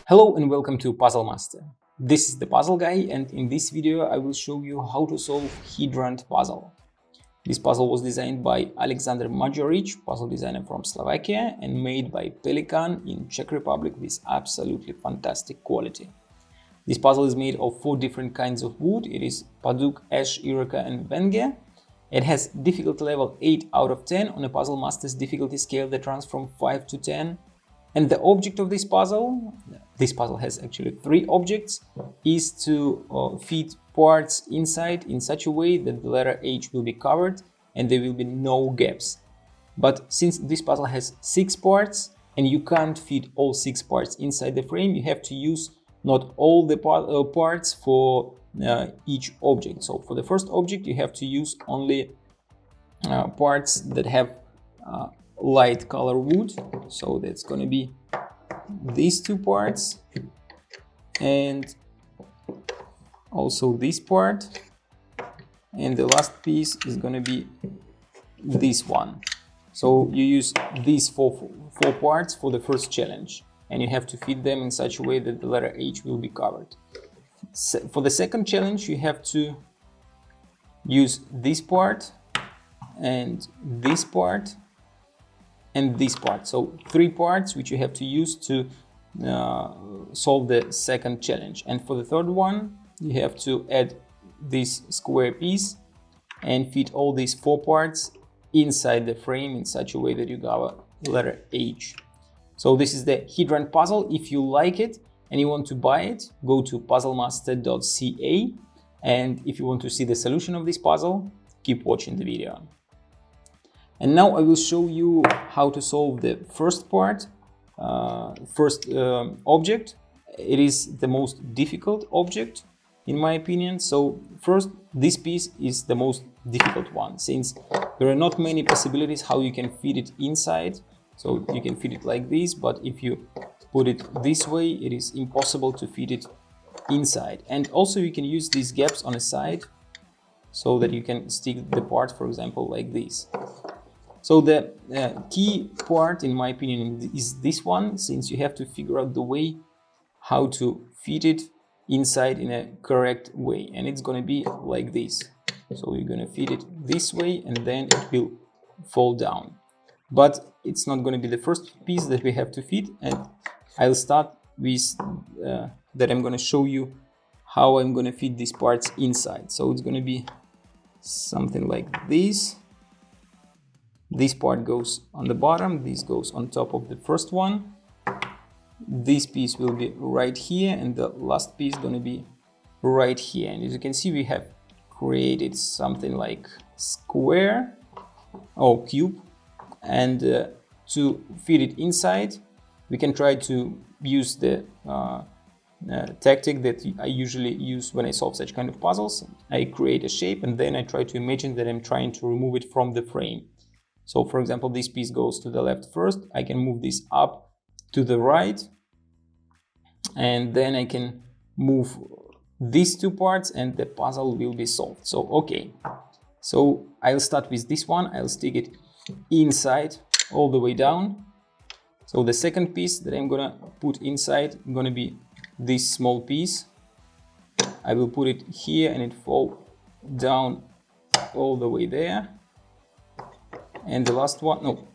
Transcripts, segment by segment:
Hello and welcome to Puzzle Master. This is the Puzzle Guy, and in this video I will show you how to solve Hydrant puzzle. This puzzle was designed by Alexander Majoric, puzzle designer from Slovakia, and made by Pelikan in Czech Republic with absolutely fantastic quality. This puzzle is made of 4 different kinds of wood. It is Paduk, Ash, Erica and Venge. It has difficulty level 8 out of 10 on a Puzzle Master's difficulty scale that runs from 5 to 10. And the object of this puzzle has actually 3 objects, is to fit parts inside in such a way that the letter H will be covered and there will be no gaps. But since this puzzle has 6 parts and you can't fit all 6 parts inside the frame, you have to use not all the parts for each object. So for the first object you have to use only parts that have light color wood, so that's going to be these 2 parts and also this part, and the last piece is going to be this one. So you use these four parts for the first challenge, and you have to fit them in such a way that the letter H will be covered. For the second challenge you have to use this part and this part and this part. So 3 parts which you have to use to solve the second challenge. And for the third one you have to add this square piece and fit all these 4 parts inside the frame in such a way that you got a letter H. So this is the Hydrant puzzle. If you like it and you want to buy it, go to puzzlemaster.ca, and if you want to see the solution of this puzzle, keep watching the video. And now I will show you how to solve the first part, object. It is the most difficult object in my opinion. So first, this piece is the most difficult one, since there are not many possibilities how you can fit it inside. So you can fit it like this, but if you put it this way, it is impossible to fit it inside. And also you can use these gaps on the side so that you can stick the part, for example, like this. So the key part, in my opinion, is this one, since you have to figure out the way how to fit it inside in a correct way. And it's going to be like this. So you're going to fit it this way and then it will fall down. But it's not going to be the first piece that we have to fit. And I'll start with that I'm going to show you how I'm going to fit these parts inside. So it's going to be something like this. This part goes on the bottom, this goes on top of the first one. This piece will be right here and the last piece is going to be right here. And as you can see, we have created something like square or cube. And to fit it inside, we can try to use the tactic that I usually use when I solve such kind of puzzles. I create a shape and then I try to imagine that I'm trying to remove it from the frame. So for example, this piece goes to the left first. I can move this up to the right, and then I can move these 2 parts and the puzzle will be solved. So okay, so I'll start with this one. I'll stick it inside all the way down. So the second piece that I'm gonna put inside is gonna be this small piece. I will put it here and it fall down all the way there. And the last one,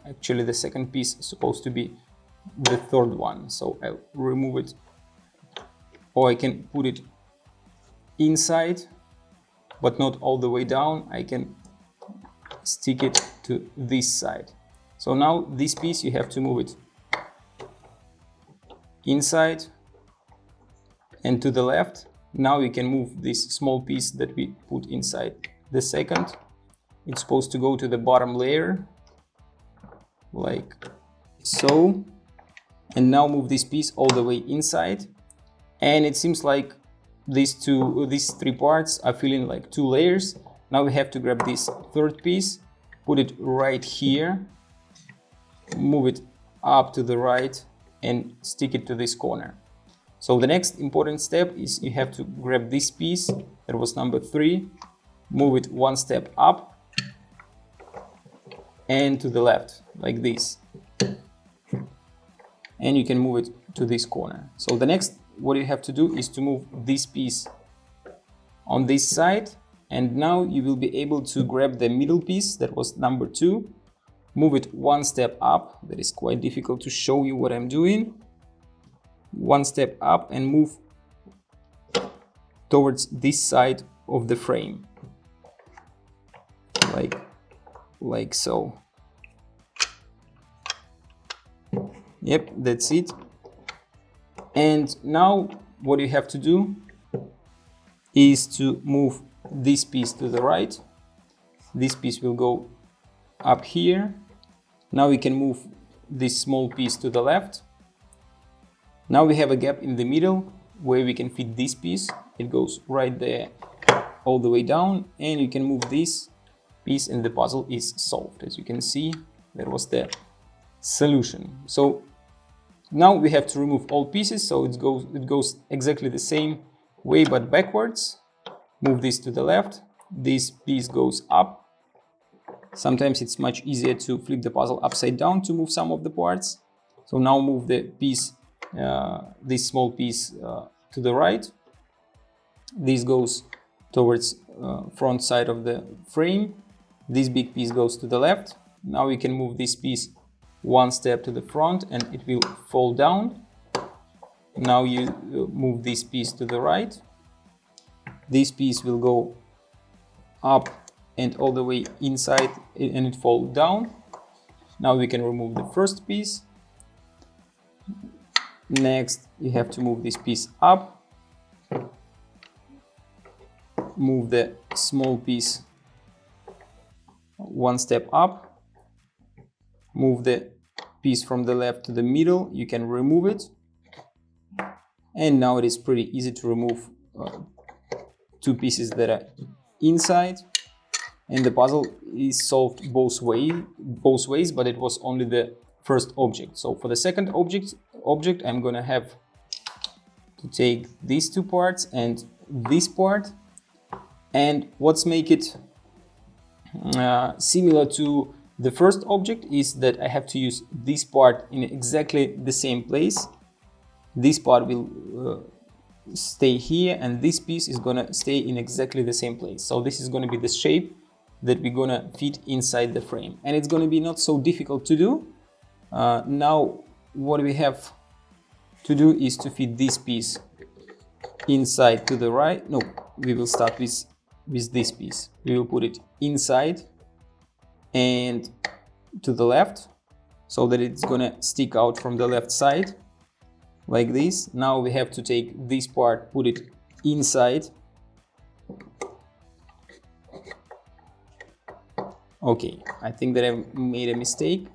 actually the second piece is supposed to be the third one. So I'll remove it, or I can put it inside, but not all the way down. I can stick it to this side. So now this piece, you have to move it inside and to the left. Now you can move this small piece that we put inside the second. It's supposed to go to the bottom layer, like so. And now move this piece all the way inside. And it seems like these 3 parts are feeling like 2 layers. Now we have to grab this third piece, put it right here, move it up to the right and stick it to this corner. So the next important step is you have to grab this piece that was number 3, move it 1 step up and to the left like this. and you can move it to this corner. So the next, what you have to do is to move this piece on this side, and now you will be able to grab the middle piece that was number 2, move it one step up. That is quite difficult to show you what I'm doing. One step up and move towards this side of the frame, like so. Yep, that's it. And now what you have to do is to move this piece to the right. This piece will go up here. Now we can move this small piece to the left. Now we have a gap in the middle where we can fit this piece. It goes right there all the way down, and you can move this piece and the puzzle is solved. As you can see, that was the solution. So now we have to remove all pieces, so it goes exactly the same way but backwards. Move this to the left, this piece goes up. Sometimes it's much easier to flip the puzzle upside down to move some of the parts. So now move the piece, this small piece to the right. This goes towards front side of the frame. This big piece goes to the left. Now we can move this piece one step to the front and it will fall down. Now you move this piece to the right. This piece will go up and all the way inside and it fall down. Now we can remove the first piece. Next, you have to move this piece up. Move the small piece one step up. Move the piece from the left to the middle. You can remove it. And now it is pretty easy to remove two pieces that are inside. And the puzzle is solved both ways, but it was only the first object. So for the second object I'm gonna have to take these two parts and this part. And what's make it similar to the first object is that I have to use this part in exactly the same place. This part will stay here and this piece is gonna stay in exactly the same place. So this is gonna be the shape that we're gonna fit inside the frame, and it's gonna be not so difficult to do. Now what we have to do is to fit this piece inside to the right. No, we will start with this piece. We will put it inside and to the left so that it's gonna stick out from the left side like this. Now we have to take this part, put it inside. Okay, I think that I made a mistake.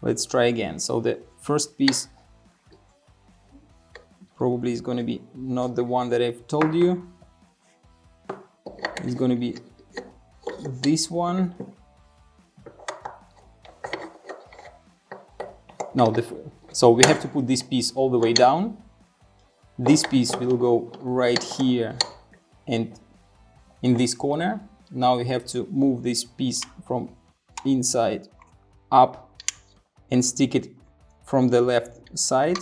Let's try again. So the first piece probably is going to be not the one that I've told you. It's going to be this one. No, so we have to put this piece all the way down. This piece will go right here and in this corner. Now we have to move this piece from inside up and stick it from the left side.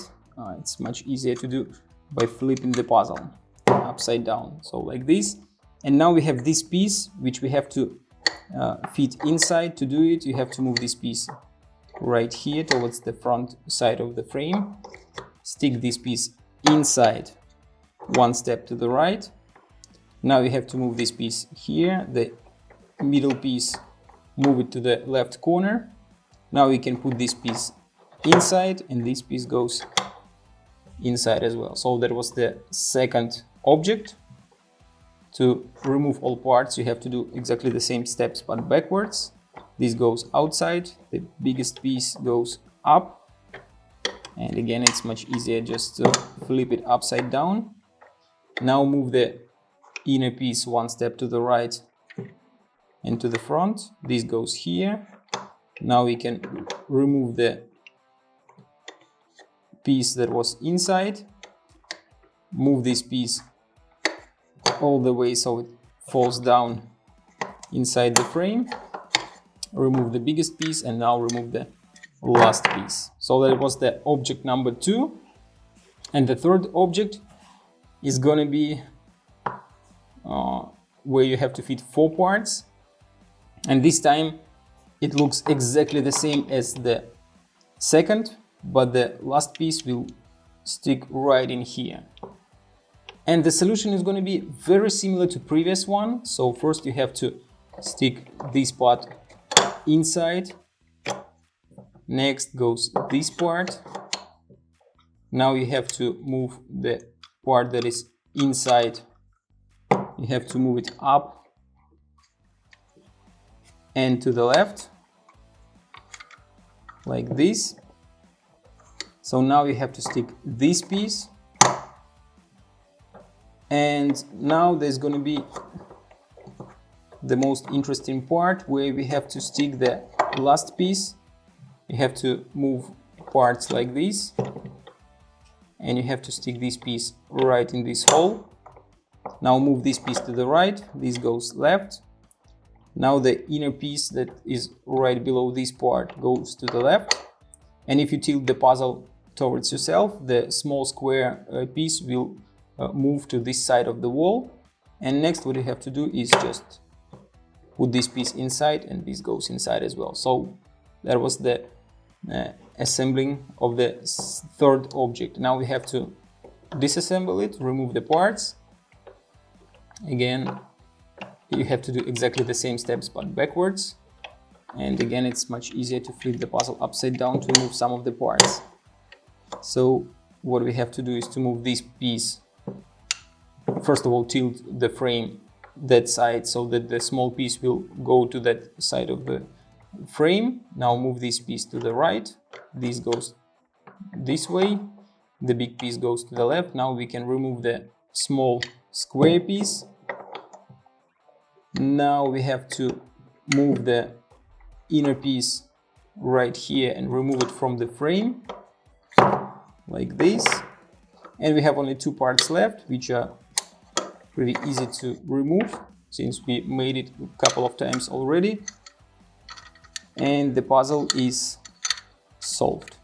It's much easier to do by flipping the puzzle upside down, so like this. And now we have this piece which we have to fit inside. To do it, you have to move this piece right here towards the front side of the frame. Stick this piece inside one step to the right. Now you have to move this piece here, the middle piece, move it to the left corner. Now we can put this piece inside and this piece goes inside as well. So that was the second object. To remove all parts, you have to do exactly the same steps but backwards. This goes outside, the biggest piece goes up. And again, it's much easier just to flip it upside down. Now move the inner piece one step to the right and to the front. This goes here. Now we can remove the piece that was inside. Move this piece all the way so it falls down inside the frame. Remove the biggest piece and now remove the last piece. So that was the object number 2. And the third object is gonna be where you have to fit 4 parts. And this time it looks exactly the same as the second, but the last piece will stick right in here. And the solution is going to be very similar to previous one. So first you have to stick this part inside. Next goes this part. Now you have to move the part that is inside. You have to move it up and to the left, like this. So now you have to stick this piece. And now there's going to be the most interesting part where we have to stick the last piece. You have to move parts like this. And you have to stick this piece right in this hole. Now move this piece to the right. This goes left. Now the inner piece that is right below this part goes to the left. And if you tilt the puzzle towards yourself, the small square piece will move to this side of the wall. And next what you have to do is just put this piece inside, and this goes inside as well. So that was the assembling of the third object. Now we have to disassemble it, remove the parts. Again, you have to do exactly the same steps but backwards. And again, it's much easier to flip the puzzle upside down to remove some of the parts. So what we have to do is to move this piece. First of all, tilt the frame that side so that the small piece will go to that side of the frame. Now move this piece to the right. This goes this way. The big piece goes to the left. Now we can remove the small square piece. Now we have to move the inner piece right here and remove it from the frame, like this. And we have only 2 parts left, which are pretty easy to remove since we made it a couple of times already. And the puzzle is solved,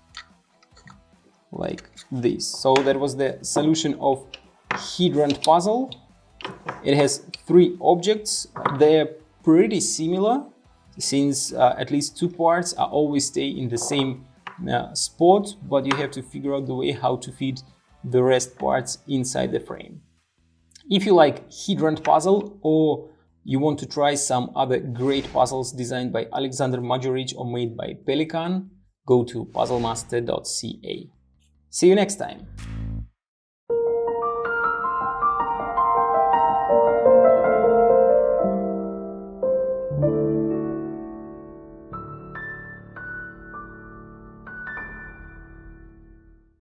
like this. So that was the solution of hydrant puzzle. It has 3 objects. They're pretty similar since at least 2 parts are always stay in the same spot, but you have to figure out the way how to fit the rest parts inside the frame. If you like hydrant puzzle, or you want to try some other great puzzles designed by Alexander Majoric or made by Pelikan, go to puzzlemaster.ca. See you next time!